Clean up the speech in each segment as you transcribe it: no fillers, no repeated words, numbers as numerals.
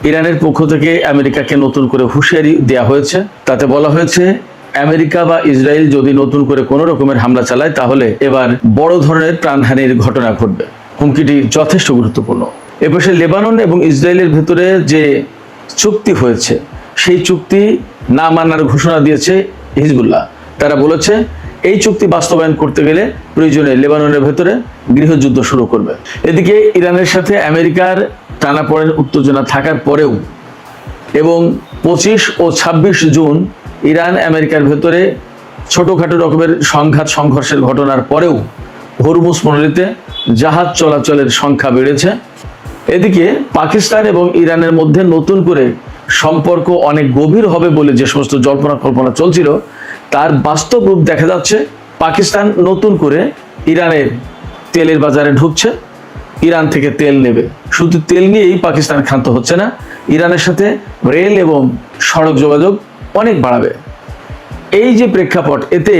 ইরানের পক্ষ থেকে আমেরিকাকে নতুন করে হুঁশিয়ারি দেওয়া হয়েছে। তাতে বলা হয়েছে আমেরিকা বা ইসরায়েল যদি নতুন করে কোনো রকমের হামলা চালায় তাহলে এবার বড় ধরনের প্রাণহানির ঘটনা ঘটবে। হুমকিটি যথেষ্ট গুরুত্বপূর্ণ। এপাশে লেবানন এবং ইসরায়েলের ভেতরে যে চুক্তি হয়েছে সেই চুক্তি না মানার ঘোষণা দিয়েছে হিজবুল্লাহ। তারা বলেছে এই চুক্তি বাস্তবায়ন করতে গেলে প্রয়োজনে লেবাননের ভেতরে গৃহযুদ্ধ শুরু করবে। এদিকে ইরানের সাথে আমেরিকার টানাপোড়েন উত্তেজনা থাকার পরেও এবং 25 ও 26 জুন ইরান আমেরিকার ভেতরে ছোটখাটো রকমের সংঘর্ষের ঘটনার পরেও হরমুজ প্রণালীতে জাহাজ চলাচলের সংখ্যা বেড়েছে। এদিকে পাকিস্তান এবং ইরানের মধ্যে নতুন করে সম্পর্ক অনেক গভীর হবে বলে যে সমস্ত জল্পনা কল্পনা চলছিল তার বাস্তব রূপ দেখা যাচ্ছে। পাকিস্তান নতুন করে ইরানের তেলের বাজারে ঢুকছে, ইরান থেকে তেল নেবে। শুধু তেল নিয়েই পাকিস্তান ক্ষান্ত হচ্ছে না, ইরানের সাথে রেল এবং সড়ক যোগাযোগ অনেক বাড়াবে। এই যে প্রেক্ষাপট, এতে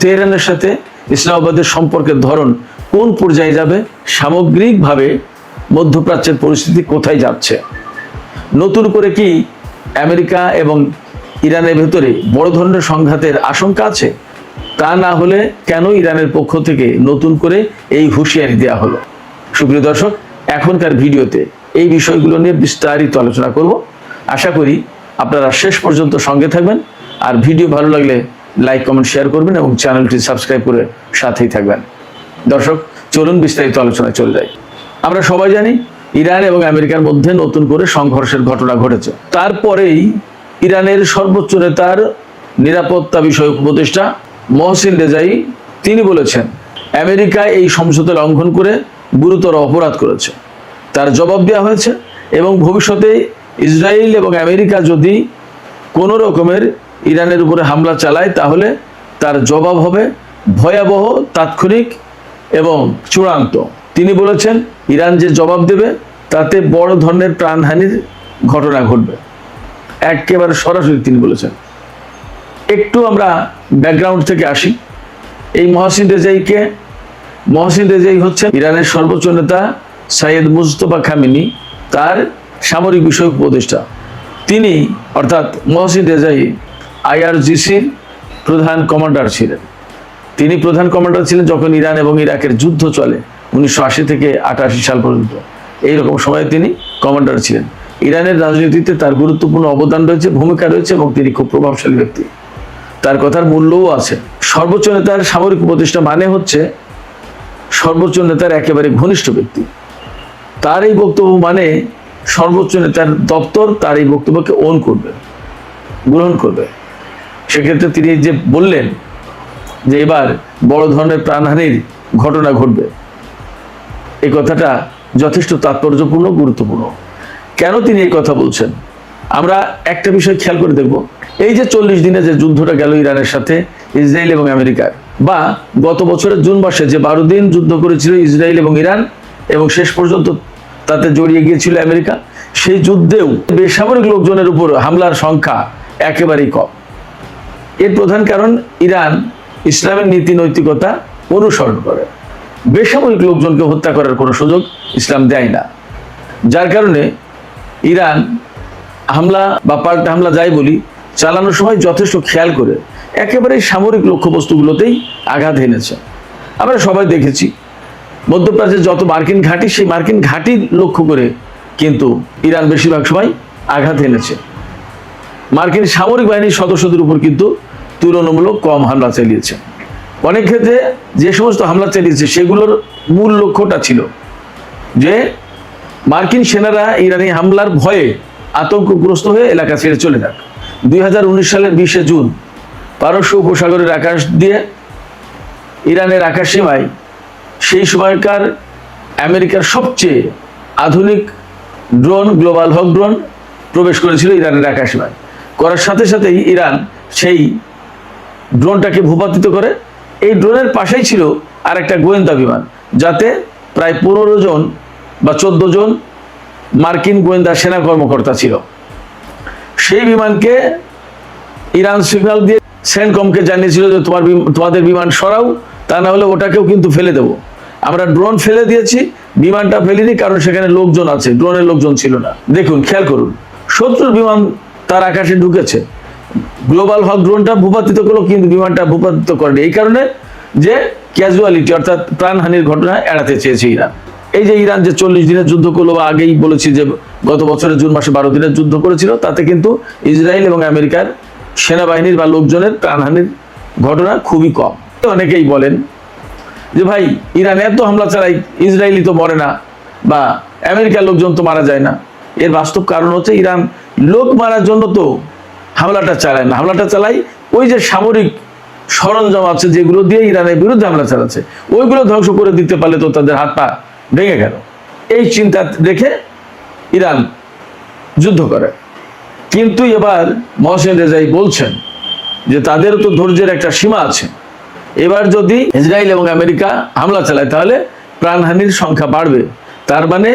তেহরানের সাথে ইসলামাবাদের সম্পর্কের ধরন কোন পর্যায়ে যাবে, সামগ্রিকভাবে মধ্যপ্রাচ্যের পরিস্থিতি কোথায় যাচ্ছে, নতুন করে কি আমেরিকা এবং ইরানের ভেতরে বড় ধরনের সংঘাতের আশঙ্কা আছে? তা না হলে কেন ইরানের পক্ষ থেকে নতুন করে এই হুঁশিয়ারি দেওয়া হলো? সুপ্রিয় দর্শক, এখনকার ভিডিওতে এই বিষয়গুলো নিয়ে বিস্তারিত আলোচনা করব। আশা করি আপনারা শেষ পর্যন্ত সঙ্গে থাকবেন। আর ভিডিও ভালো লাগলে লাইক, কমেন্ট, শেয়ার করবেন এবং চ্যানেলটি সাবস্ক্রাইব করে সাথেই থাকবেন। দর্শক, চলুন বিস্তারিত আলোচনায় চলে যাই। আমরা সবাই জানি ইরান এবং আমেরিকার মধ্যে নতুন করে সংঘর্ষের ঘটনা ঘটেছে। তারপরেই ইরানের সর্বোচ্চ নেতার নিরাপত্তা বিষয়ক উপদেষ্টা মহসিন রেজাই তিনি বলেছেন আমেরিকা এই সমঝোতা লঙ্ঘন করে গুরুতর অপরাধ করেছে, তার জবাব দেওয়া হয়েছে এবং ভবিষ্যতে ইসরায়েল এবং আমেরিকা যদি কোনো রকমের ইরানের উপরে হামলা চালায় তাহলে তার জবাব হবে ভয়াবহ, তাৎক্ষণিক এবং চূড়ান্ত। তিনি বলেছেন ইরান যে জবাব দেবে তাতে বড় ধরনের প্রাণহানির ঘটনা ঘটবে, একেবারে সরাসরি তিনি বলেছেন। একটু আমরা ব্যাকগ্রাউন্ড থেকে আসি। এই মহসিন রেজাই হচ্ছেন ইরানের সর্বোচ্চ নেতা সাইয়েদ মুজতবা খামেনি, তার সামরিক বিষয়ক উপদেষ্টা। তিনি অর্থাৎ মহসিন রেজাই IRGCর প্রধান কমান্ডার ছিলেন। তিনি প্রধান কমান্ডার ছিলেন যখন ইরান এবং ইরাকের যুদ্ধ চলে 1980 থেকে 88 সাল পর্যন্ত। এইরকম সময়ে তিনি কমান্ডার ছিলেন। ইরানের রাজনীতিতে তার গুরুত্বপূর্ণ অবদান রয়েছে, ভূমিকা রয়েছে এবং তিনি খুব প্রভাবশালী ব্যক্তি। তার কথার মূল্যও আছে। সর্বোচ্চ নেতার সামরিক উপদেষ্টা মানে হচ্ছে সর্বোচ্চ নেতার একেবারে ঘনিষ্ঠ ব্যক্তি। তার এই বক্তব্য মানে সর্বোচ্চ নেতার দপ্তর তার এই বক্তব্যকে গ্রহণ করবে। সেক্ষেত্রে তিনি যে বললেন যে এবার বড় ধরনের প্রাণহানির ঘটনা ঘটবে, এই কথাটা যথেষ্ট তাৎপর্যপূর্ণ, গুরুত্বপূর্ণ। কেন তিনি এই কথা বলছেন আমরা একটা বিষয় খেয়াল করে দেখব। এই যে 40 দিনে যে যুদ্ধটা গেল ইরানের সাথে ইসরায়েল এবং আমেরিকার, বা গত বছরের জুন মাসে যে 12 দিন যুদ্ধ করেছিল ইসরায়েল এবং ইরান এবং শেষ পর্যন্ত তাতে জড়িয়ে গিয়েছিল আমেরিকা, সেই যুদ্ধেও বেসামরিক লোকজনের উপর হামলার সংখ্যা একেবারেই কম। এর প্রধান কারণ ইরান ইসলামের নীতি নৈতিকতা অনুসরণ করে। বেসামরিক লোকজনকে হত্যা করার কোনো সুযোগ ইসলাম দেয় না, যার কারণে ইরান হামলা বা পাল্টা হামলা যাই বলি চালানোর সময় যথেষ্ট খেয়াল করে একেবারে সামরিক লক্ষ্যবস্তুগুলোতেই আঘাত এনেছে। আমরা সবাই দেখেছি মধ্যপ্রাচ্যের যত মার্কিন ঘাঁটি, সেই মার্কিন ঘাঁটি লক্ষ্য করে কিন্তু ইরান বেশিরভাগ সময় আঘাত এনেছে। মার্কিন সামরিক বাহিনীর সদস্যদের উপর কিন্তু তুলনামূলক কম হামলা চালিয়েছে। অনেক ক্ষেত্রে যে সমস্ত হামলা চালিয়েছে সেগুলোর মূল লক্ষ্যটা ছিল যে মার্কিন সেনারা ইরানি হামলার ভয়ে আতঙ্কগ্রস্ত হয়ে এলাকা ছেড়ে চলে যাক। 2019 সালের 20 জুন পারস্য উপসাগরের আকাশ দিয়ে ইরানের আকাশ সীমায় সেই সময়কার আমেরিকার সবচেয়ে আধুনিক ড্রোন, গ্লোবাল হক ড্রোন প্রবেশ করেছিল ইরানের আকাশ সীমায়। করার সাথে সাথেই ইরান সেই ড্রোনটাকে ভূপাতিত করে। এই ড্রোনের পাশেই ছিল আর একটা গোয়েন্দা বিমান, যাতে প্রায় 15 জন বা 14 জন মার্কিন গোয়েন্দা সেনা কর্মকর্তা ছিল। সেই বিমানকে ইরান সিগন্যাল দিয়ে সেন্টকমকে জানিয়েছিল যে তোমাদের বিমান সরাও, তা না হলে ওটাকেও কিন্তু ফেলে দেবো। আমরা ড্রোন ফেলে দিয়েছি, বিমানটা ফেলিনি, কারণ সেখানে লোকজন আছে, ড্রোনের লোকজন ছিল না। দেখুন, খেয়াল করুন, শত্রুর বিমান তার আকাশে ঢুকেছে, গ্লোবাল হক ড্রোনটা ভূপাতিত করলো, কিন্তু বিমানটা ভূপাতিত করেনি। এই কারণে যে ক্যাজুয়ালিটি অর্থাৎ প্রাণহানির ঘটনা এড়াতে চেয়েছে ইরান। এই যে ইরান যে 40 দিনের যুদ্ধ করলো, বা আগেই বলেছি যে গত বছরের জুন মাসে 12 দিনের যুদ্ধ করেছিল, তাতে কিন্তু ইসরায়েল এবং আমেরিকার সেনাবাহিনীর বা লোকজনের প্রাণহানির ঘটনা খুবই কম। অনেকেই বলেন যে ভাই ইরান এত হামলা চালায়, ইসরায়েলি তো মরে না, বা আমেরিকার লোকজন তো মারা যায় না। এর বাস্তব কারণ হচ্ছে ইরান লোক মারার জন্য তো হামলাটা চালায় না, হামলাটা চালায় ওই যে সামরিক সরঞ্জাম আছে যেগুলো দিয়ে ইরানের বিরুদ্ধে হামলা চালাচ্ছে, ওইগুলো ধ্বংস করে দিতে পারলে তো তাদের হাত পা ভেঙে গেল। এই চিন্তা রেখে ইরান যুদ্ধ করে। কিন্তু এবার মহসেন রেজাই বলছেন যে তাদের তো ধৈর্যের একটা সীমা আছে, এবার যদি ইসরায়েল এবং আমেরিকা হামলা চালায় তাহলে প্রাণহানির সংখ্যা বাড়বে। তার মানে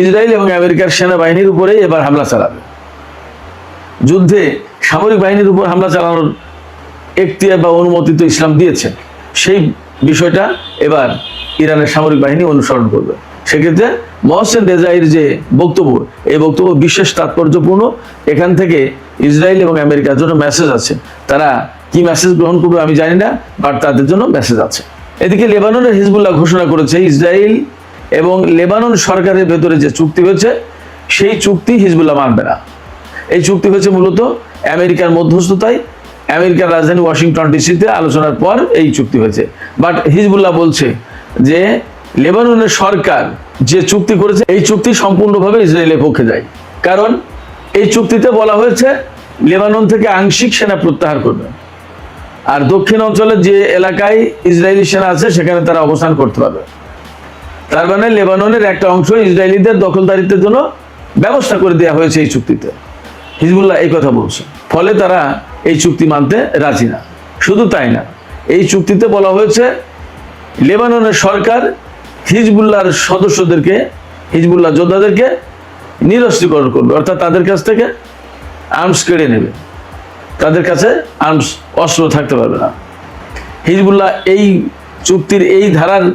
ইসরায়েল এবং আমেরিকার সেনাবাহিনীর উপরেই এবার হামলা চালাবে। যুদ্ধে সামরিক বাহিনীর উপর হামলা চালানোর এখতিয়ার বা অনুমতি তো ইসলাম দিয়েছে, সেই বিষয়টা এবার ইরানের সামরিক বাহিনী অনুসরণ করবে। সেক্ষেত্রে মহসেন রেজাইয়ের যে বক্তব্য, এই বক্তব্য বিশেষ তাৎপর্যপূর্ণ। এখান থেকে ইসরায়েল এবং আমেরিকার জন্য মেসেজ আছে। তারা কি মেসেজ গ্রহণ করবে আমি জানি না, বাট তাদের জন্য মেসেজ আছে। এদিকে লেবাননের হিজবুল্লাহ ঘোষণা করেছে ইসরায়েল এবং লেবানন সরকারের ভেতরে যে চুক্তি হয়েছে সেই চুক্তি হিজবুল্লাহ মানবে না। এই চুক্তি হয়েছে মূলত আমেরিকার মধ্যস্থতায়, আমেরিকার রাজধানী ওয়াশিংটন ডিসিতে আলোচনার পর এই চুক্তি হয়েছে। বাট হিজবুল্লাহ বলছে যে লেবাননের সরকার যে চুক্তি করেছে এই চুক্তি সম্পূর্ণভাবে ইসরায়েলের পক্ষে যায়। কারণ এই চুক্তিতে বলা হয়েছে লেবানন থেকে আংশিক সেনা প্রত্যাহার করবে, আর দক্ষিণ অঞ্চলের যে এলাকায় ইসরায়েলি সেনা আছে সেখানে তারা অবস্থান করতে পারবে। তার মানে লেবাননের একটা অংশ ইসরায়েলিদের দখলদারিত্বের জন্য ব্যবস্থা করে দেওয়া হয়েছে এই চুক্তিতে। হিজবুল্লাহ এই কথা বলছে, ফলে তারা এই চুক্তি মানতে রাজি না। শুধু তাই না, এই চুক্তিতে বলা হয়েছে লেবাননের সরকার হিজবুল্লাহর সদস্যদেরকে, হিজবুল্লাহ যোদ্ধাদেরকে নিরস্ত্রীকরণ করবে, অর্থাৎ তাদের কাছ থেকে আর্মস কেড়ে নেবে, তাদের কাছে আর্মস অস্ত্র থাকতে পারবে না। হিজবুল্লাহ এই চুক্তির এই ধারার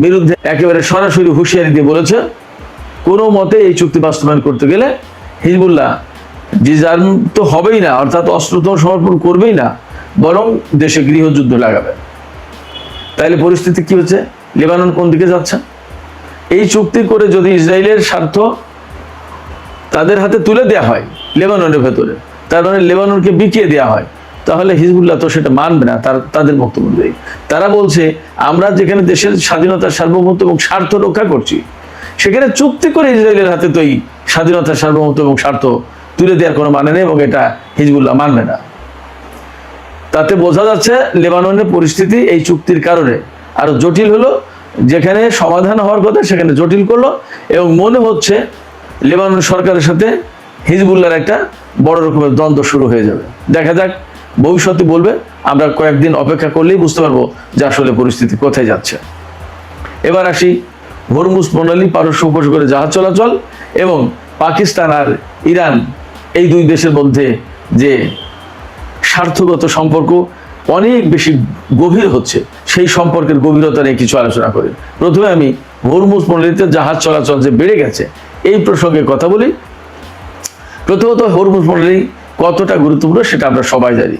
বিরুদ্ধে একেবারে সরাসরি হুঁশিয়ারি দিয়ে বলেছে কোনো মতে এই চুক্তি বাস্তবায়ন করতে গেলে হিজবুল্লাহ ডিজার্ম তো হবেই না, অর্থাৎ অস্ত্র তো সমর্পণ করবেই না, বরং দেশে গৃহযুদ্ধ লাগাবে। তাইলে পরিস্থিতি কি হচ্ছে, লেবানন কোন দিকে যাচ্ছে? এই চুক্তি করে যদি ইসরায়েলের স্বার্থ তাদের হাতে তুলে দেওয়া হয় লেবাননের ভেতরে, তার মানে লেবাননকে বিকিয়ে দেওয়া হয়, তাহলে হিজবুল্লাহ তো সেটা মানবে না। তাদের বক্তব্য অনুযায়ী তারা বলছে আমরা যেখানে দেশের স্বাধীনতার সার্বভৌমত্ব এবং স্বার্থ রক্ষা করছি, সেখানে চুক্তি করে ইসরায়েলের হাতে তো এই স্বাধীনতার সার্বভৌমত্ব এবং স্বার্থ তুলে দেওয়ার কোনো মানে নেই, এবং এটা হিজবুল্লাহ মানবে না। তাতে বোঝা যাচ্ছে লেবাননের পরিস্থিতি এই চুক্তির কারণে আরো জটিল হলো, যেখানে সমাধান হওয়ার কথা সেখানে জটিল করলো, এবং মনে হচ্ছে লেবানন সরকারের সাথে হিজবুল্লাহর একটা বড় রকমের দ্বন্দ্ব শুরু হয়ে যাবে। দেখা যাক, ভবিষ্যতে বলবে, আমরা কয়েকদিন অপেক্ষা করলেই বুঝতে পারবো যে আসলে পরিস্থিতি কোথায় যাচ্ছে। এবার আসি হরমুজ প্রণালী, পারস্য উপসাগরে জাহাজ চলাচল এবং পাকিস্তান আর ইরান এই দুই দেশের মধ্যে যে স্বার্থগত সম্পর্ক অনেক বেশি গভীর হচ্ছে, সেই সম্পর্কের গভীরতা নিয়ে কিছু আলোচনা করি। প্রথমে আমি হরমুজ প্রণালীতে জাহাজ চলাচল যে বেড়ে গেছে এই প্রসঙ্গে কথা বলি। প্রথমত হরমুজ প্রণালী কতটা গুরুত্বপূর্ণ সেটা আমরা সবাই জানি।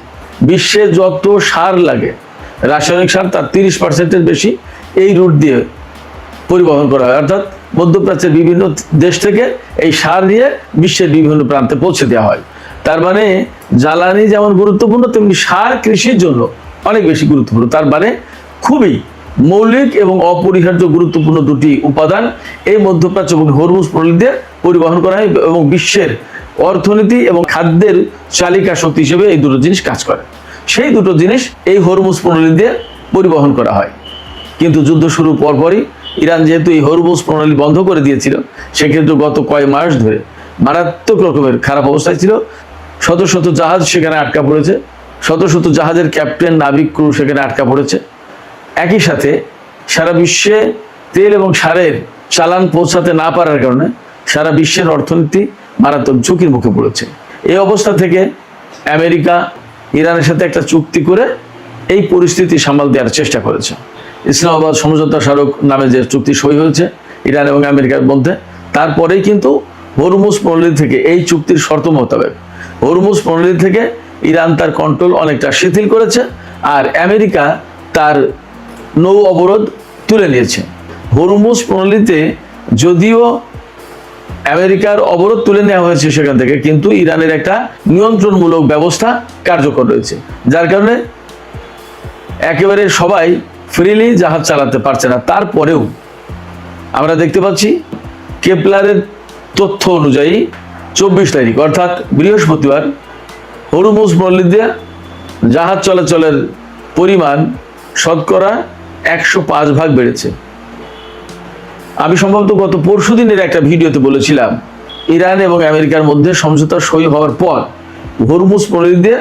বিশ্বে যত সার লাগে, রাসায়নিক সার, তার 30%-এর বেশি এই রুট দিয়ে পরিবহন করা হয়, অর্থাৎ মধ্যপ্রাচ্যের বিভিন্ন দেশ থেকে এই সার নিয়ে বিশ্বের বিভিন্ন প্রান্তে পৌঁছে দেওয়া হয়। তার মানে জ্বালানি যেমন গুরুত্বপূর্ণ, তেমনি সার কৃষির জন্য অনেক বেশি গুরুত্বপূর্ণ। তার মানে খুবই মৌলিক এবং অপরিহার্য গুরুত্বপূর্ণ দুটি উপাদান এই মধ্যপ্রাচ্য এবং হরমুজ প্রণালী দিয়ে পরিবহন করা হয়, এবং বিশ্বের অর্থনীতি এবং খাদ্যের চালিকা শক্তি হিসেবে এই দুটো জিনিস কাজ করে। সেই দুটো জিনিস এই হরমুজ প্রণালী দিয়ে পরিবহন করা হয়। কিন্তু যুদ্ধ শুরুর পরপরই ইরান যেহেতু এই হরমুজ প্রণালী বন্ধ করে দিয়েছিল, সেক্ষেত্রে গত কয়েক মাস ধরে মারাত্মক রকমের খারাপ অবস্থায় ছিল। শত শত জাহাজ সেখানে আটকা পড়েছে, শত শত জাহাজের ক্যাপ্টেন, নাবিক, ক্রু সেখানে আটকা পড়েছে। একই সাথে সারা বিশ্বে তেল এবং সারের চালান পৌঁছাতে না পারার কারণে সারা বিশ্বের অর্থনীতি মারাত্মক ঝুঁকির মুখে পড়েছে। এই অবস্থা থেকে আমেরিকা ইরানের সাথে একটা চুক্তি করে এই পরিস্থিতি সামাল দেওয়ার চেষ্টা করেছে। ইসলামাবাদ সমঝোতা স্মারক নামে যে চুক্তি সই হয়েছে ইরান এবং আমেরিকার মধ্যে, তারপরেই কিন্তু হরমুজ প্রণালী থেকে, এই চুক্তির শর্ত মোতাবেক হরমুজ প্রণালী থেকে ইরান তার কন্ট্রোল অনেকটা শিথিল করেছে, আর আমেরিকা তার নৌ অবরোধ তুলে নিয়েছে। হরমুজ প্রণালীতে যদিও আমেরিকার অবরোধ তুলে নেওয়া হয়েছে সেখান থেকে, কিন্তু ইরানের একটা নিয়ন্ত্রণমূলক ব্যবস্থা কার্যকর রয়েছে, যার কারণে একেবারে সবাই ফ্রিলি জাহাজ চালাতে পারছে না। তারপরেও আমরা দেখতে পাচ্ছি কেপলারের তথ্য অনুযায়ী 24 তারিখ অর্থাৎ বৃহস্পতিবার হরমুজ প্রণালী দিয়ে জাহাজ চলাচলের পরিমাণ শতকরা 105 ভাগ বেড়েছে। আমি সম্ভবত গত পরশুদিনের একটা ভিডিওতে বলেছিলাম, ইরান এবং আমেরিকার মধ্যে সমঝোতা সই হওয়ার পর হরমুজ প্রণালী দিয়ে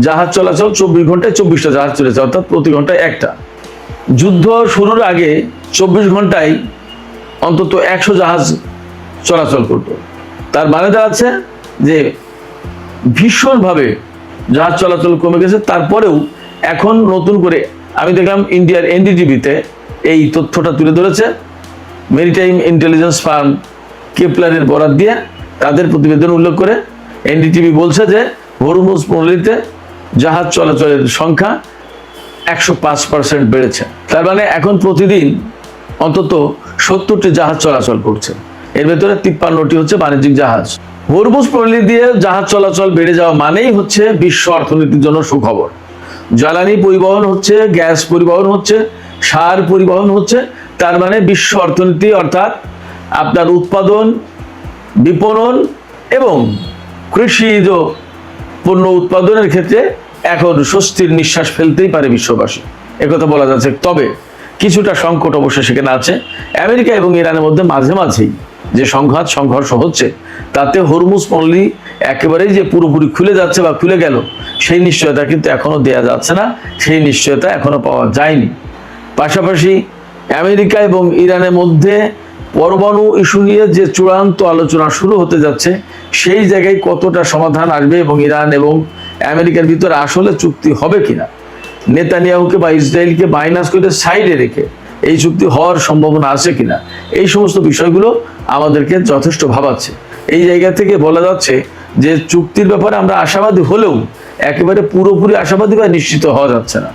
জাহাজ চলাচল 24 ঘন্টায় 24টা জাহাজ চলেছে, অর্থাৎ প্রতি ঘন্টায় একটা। যুদ্ধ শুরুর আগে 24 ঘন্টায় অন্তত 100 জাহাজ চলাচল করত। তার মানে দাঁড়াচ্ছে যে ভীষণভাবে জাহাজ চলাচল কমে গেছে। তারপরেও এখন নতুন করে আমি দেখলাম ইন্ডিয়ার এনডিটিভিতে এই তথ্যটা তুলে ধরেছে। মেরিটাইম ইন্টেলিজেন্স ফার্ম কেপলারের বরাত দিয়ে তাদের প্রতিবেদন উল্লেখ করে এনডিটিভি বলছে যে হরমুজ প্রণালীতে জাহাজ চলাচলের সংখ্যা 105% বেড়েছে। তার মানে এখন প্রতিদিন অন্তত 70টি জাহাজ চলাচল করছে, এর ভেতরে 53টি হচ্ছে বাণিজ্যিক জাহাজ। হরমুজ প্রণালী দিয়ে জাহাজ চলাচল বেড়ে যাওয়া মানেই হচ্ছে বিশ্ব অর্থনীতির জন্য সুখবর। জ্বালানি পরিবহন হচ্ছে, গ্যাস পরিবহন হচ্ছে, সার পরিবহন হচ্ছে, তার মানে বিশ্ব অর্থনীতি অর্থাৎ আপনার উৎপাদন, বিপণন এবং কৃষিজ পণ্য উৎপাদনের ক্ষেত্রে এখন স্বস্তির নিঃশ্বাস ফেলতেই পারে বিশ্ববাসী, একথা বলা যাচ্ছে। তবে কিছুটা সংকট অবশ্য সেখানে আছে। আমেরিকা এবং ইরানের মধ্যে মাঝে মাঝেই যে সংঘর্ষ হচ্ছে, তাতে হরমুজ প্রণালী একেবারেই যে পুরোপুরি খুলে যাচ্ছে বা খুলে গেল সেই নিশ্চয়তা কিন্তু এখনো দেয়া যাচ্ছে না, সেই নিশ্চয়তা এখনো পাওয়া যায়নি। পাশাপাশি আমেরিকা এবং ইরানের মধ্যে পরমাণু ইস্যু নিয়ে যে চূড়ান্ত আলোচনা শুরু হতে যাচ্ছে, সেই জায়গায় কতটা সমাধান আসবে এবং ইরান এবং আমেরিকার ভিতরে আসলে চুক্তি হবে কিনা, নেতানিয়াহুকে বা ইসরায়েলকে মাইনাস করে সাইডে রেখে এই চুক্তি হওয়ার সম্ভাবনা আছে কিনা, এই সমস্ত বিষয়গুলো আমাদেরকে যথেষ্ট ভাবাচ্ছে। এই জায়গা থেকে বলা যাচ্ছে যে চুক্তির ব্যাপারে আমরা আশাবাদী হলেও একেবারে পুরোপুরি আশাবাদী বা নিশ্চিত হওয়া যাচ্ছে না।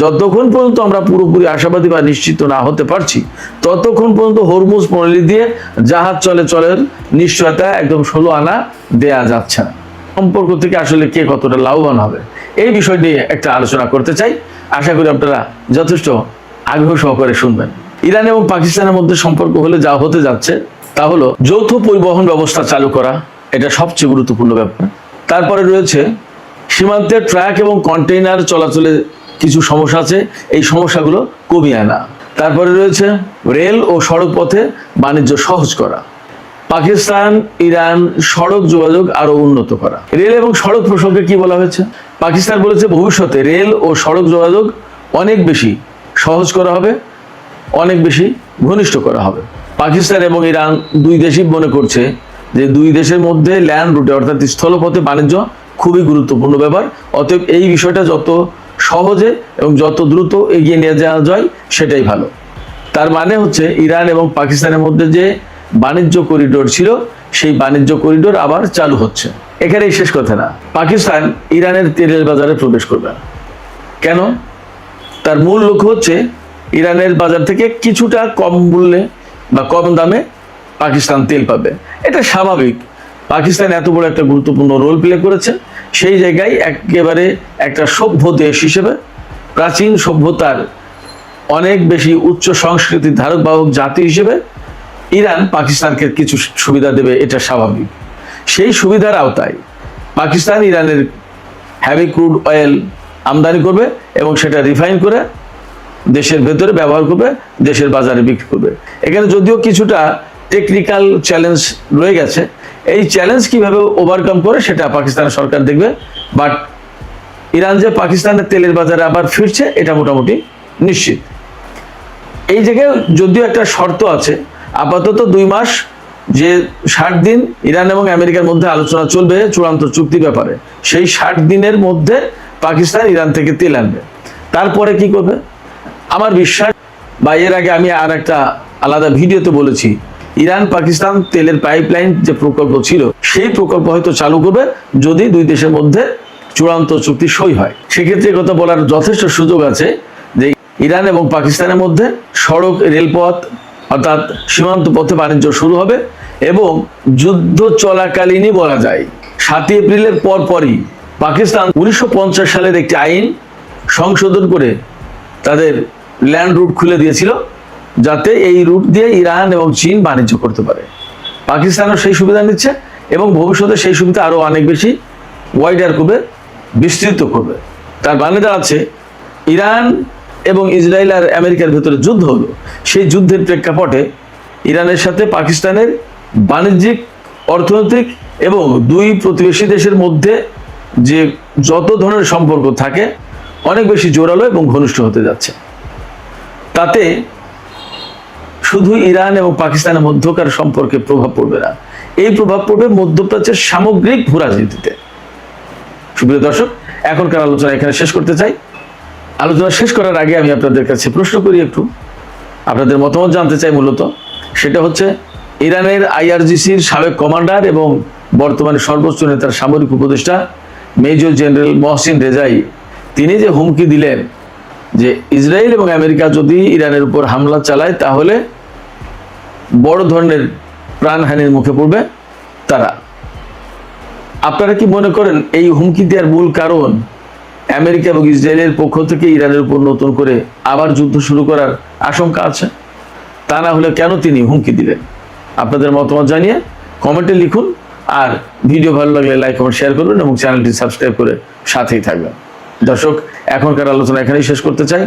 যতক্ষণ পর্যন্ত আমরা পুরোপুরি আশাবাদী বা নিশ্চিত না হতে পারছি, ততক্ষণ পর্যন্ত হরমুজ প্রণালী দিয়ে জাহাজ চলাচলের নিশ্চয়তা একদম 16 আনা দেয়া যাচ্ছে না। সম্পর্ক থেকে আসলে কে কতটা লাভবান হবে, এই বিষয় নিয়ে একটা আলোচনা করতে চাই। আশা করি আপনারা যথেষ্ট আগ্রহ সহকারে শুনবেন। ইরান এবং পাকিস্তানের মধ্যে সম্পর্ক হলে যা হতে যাচ্ছে তা হলো যৌথ পরিবহন ব্যবস্থা চালু করা, এটা সবচেয়ে গুরুত্বপূর্ণ ব্যাপার। তারপরে রয়েছে সীমান্তে ট্রাক এবং কন্টেইনার চলাচলে কিছু সমস্যা আছে, এই সমস্যাগুলো কমিয়ে আনা। তারপরে রয়েছে রেল ও সড়ক পথে বাণিজ্য সহজ করা। পাকিস্তান ইরান সড়ক যোগাযোগ আরো উন্নত করা। রেল এবং সড়ক প্রসঙ্গে কি বলা হয়েছে? পাকিস্তান বলেছে ভবিষ্যতে রেল ও সড়ক যোগাযোগ অনেক বেশি সহজ করা হবে, অনেক বেশি ঘনিষ্ঠ করা হবে। পাকিস্তান এবং ইরান দুই দেশই মনে করছে যে দুই দেশের মধ্যে ল্যান্ড রুটে অর্থাৎ স্থলপথে বাণিজ্য খুবই গুরুত্বপূর্ণ ব্যাপার। অতএব এই বিষয়টা যত সহজে এবং যত দ্রুত এগিয়ে নিয়ে যাওয়া যায় সেটাই ভালো। তার মানে হচ্ছে ইরান এবং পাকিস্তানের মধ্যে যে বাণিজ্য করিডোর ছিল, সেই বাণিজ্য করিডোর আবার চালু হচ্ছে। এখানেই শেষ কথা না, পাকিস্তান ইরানের তেলের বাজারে প্রবেশ করবে না। কেন? তার মূল লক্ষ্য হচ্ছে ইরানের বাজার থেকে কিছুটা কম মূল্যে বা কম দামে পাকিস্তান তেল পাবে। এটা স্বাভাবিক, পাকিস্তান এত বড় একটা গুরুত্বপূর্ণ রোল প্লে করেছে, সেই জায়গায় একেবারে একটা সভ্য দেশ হিসেবে, প্রাচীন সভ্যতার অনেক বেশি উচ্চ সংস্কৃতির ধারক বাহক জাতি হিসেবে ইরান পাকিস্তানকে কিছু সুবিধা দেবে, এটা স্বাভাবিক। সেই সুবিধার আওতায় পাকিস্তান ইরানের হেভি ক্রুড অয়েল আমদানি করবে এবং সেটা রিফাইন করে দেশের ভেতরে ব্যবহার করবে, দেশের বাজারে বিক্রি করবে। এখানে যদিও কিছুটা টেকনিক্যাল চ্যালেঞ্জ রয়ে গেছে, এই চ্যালেঞ্জ কিভাবে ওভারকাম করে সেটা পাকিস্তানের সরকার দেখবে। বাট ইরান যে পাকিস্তানের তেলের বাজারে আবার ফিরছে এটা মোটামুটি নিশ্চিত। এই জায়গায় যদিও একটা শর্ত আছে, আপাতত 2 মাস যে 60 দিন ইরান এবং আমেরিকার মধ্যে আলোচনা চলবে চূড়ান্ত চুক্তির ব্যাপারে, সেই 60 দিনের মধ্যে পাকিস্তান ইরান থেকে তেল আনবে। তারপরে কি করবে? আমার বিশ্বাস, বা এর আগে আমি আর একটা আলাদা ভিডিওতে বলেছি, ইরান পাকিস্তান তেলের পাইপলাইন যে প্রকল্প ছিল সেই প্রকল্প হয়তো চালু করবে যদি দুই দেশের মধ্যে চূড়ান্ত চুক্তি সই হয়। সেক্ষেত্রে কথা বলার যথেষ্ট সুযোগ আছে যে ইরান এবং পাকিস্তানের মধ্যে সড়ক, রেলপথ অর্থাৎ সীমান্ত পথে বাণিজ্য শুরু হবে এবং যুদ্ধ চলাকালীনই বলা যায় 7 এপ্রিলের পরপরই পাকিস্তান 1950 সালের একটি আইন সংশোধন করে তাদের ল্যান্ড রুট খুলে দিয়েছিল, যাতে এই রুট দিয়ে ইরান এবং চীন বাণিজ্য করতে পারে। পাকিস্তানও সেই সুবিধা নিচ্ছে এবং ভবিষ্যতে সেই সুবিধা আরো অনেক বেশি ওয়াইডার করবে, বিস্তৃত করবে। তার মানে দাঁড়াচ্ছে ইরান এবং ইসরায়েল আর আমেরিকার ভেতরে যুদ্ধ হলো, সেই যুদ্ধের প্রেক্ষাপটে ইরানের সাথে পাকিস্তানের বাণিজ্যিক, অর্থনৈতিক এবং দুই প্রতিবেশী দেশের মধ্যে যে যত ধরনের সম্পর্ক থাকে অনেক বেশি জোরালো এবং ঘনিষ্ঠ হতে যাচ্ছে। তাতে শুধু ইরান এবং পাকিস্তানের মধ্যকার সম্পর্কে প্রভাব পড়বে না, এই প্রভাব পড়বে মধ্যপ্রাচ্যের সামগ্রিক ভূরাজনীতিতে। সুপ্রিয় দর্শক, এখনকার আলোচনা এখানে শেষ করতে চাই। আলোচনা শেষ করার আগে আমি আপনাদের কাছে প্রশ্ন করি, একটু আপনাদের মতামত জানতে চাই। মূলত সেটা হচ্ছে ইরানের IRGC-র সাবেক কমান্ডার এবং বর্তমানে সর্বোচ্চ নেতার সামরিক উপদেষ্টা মেজর জেনারেল মহসিন রেজাই, তিনি যে হুমকি দিলেন যে ইসরায়েল এবং আমেরিকা যদি ইরানের উপর হামলা চালায় তাহলে বড় ধরনের প্রাণহানির মুখে পড়বে তারা। আপনারা কি মনে করেন এই হুমকি দেওয়ার মূল কারণ আমেরিকা এবং ইসরায়েলের পক্ষ থেকে ইরানের উপর নতুন করে আবার যুদ্ধ শুরু করার আশঙ্কা আছে? তা না হলে কেন তিনি হুমকি দিলেন? আপনাদের মতামত জানিয়ে কমেন্টে লিখুন, আর ভিডিও ভালো লাগলে লাইক, কমেন্ট, শেয়ার করবেন এবং চ্যানেলটি সাবস্ক্রাইব করে সাথেই থাকবেন। দর্শক, এখনকার আলোচনা এখানেই শেষ করতে চাই।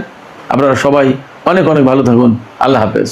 আপনারা সবাই অনেক অনেক ভালো থাকুন। আল্লাহ হাফেজ।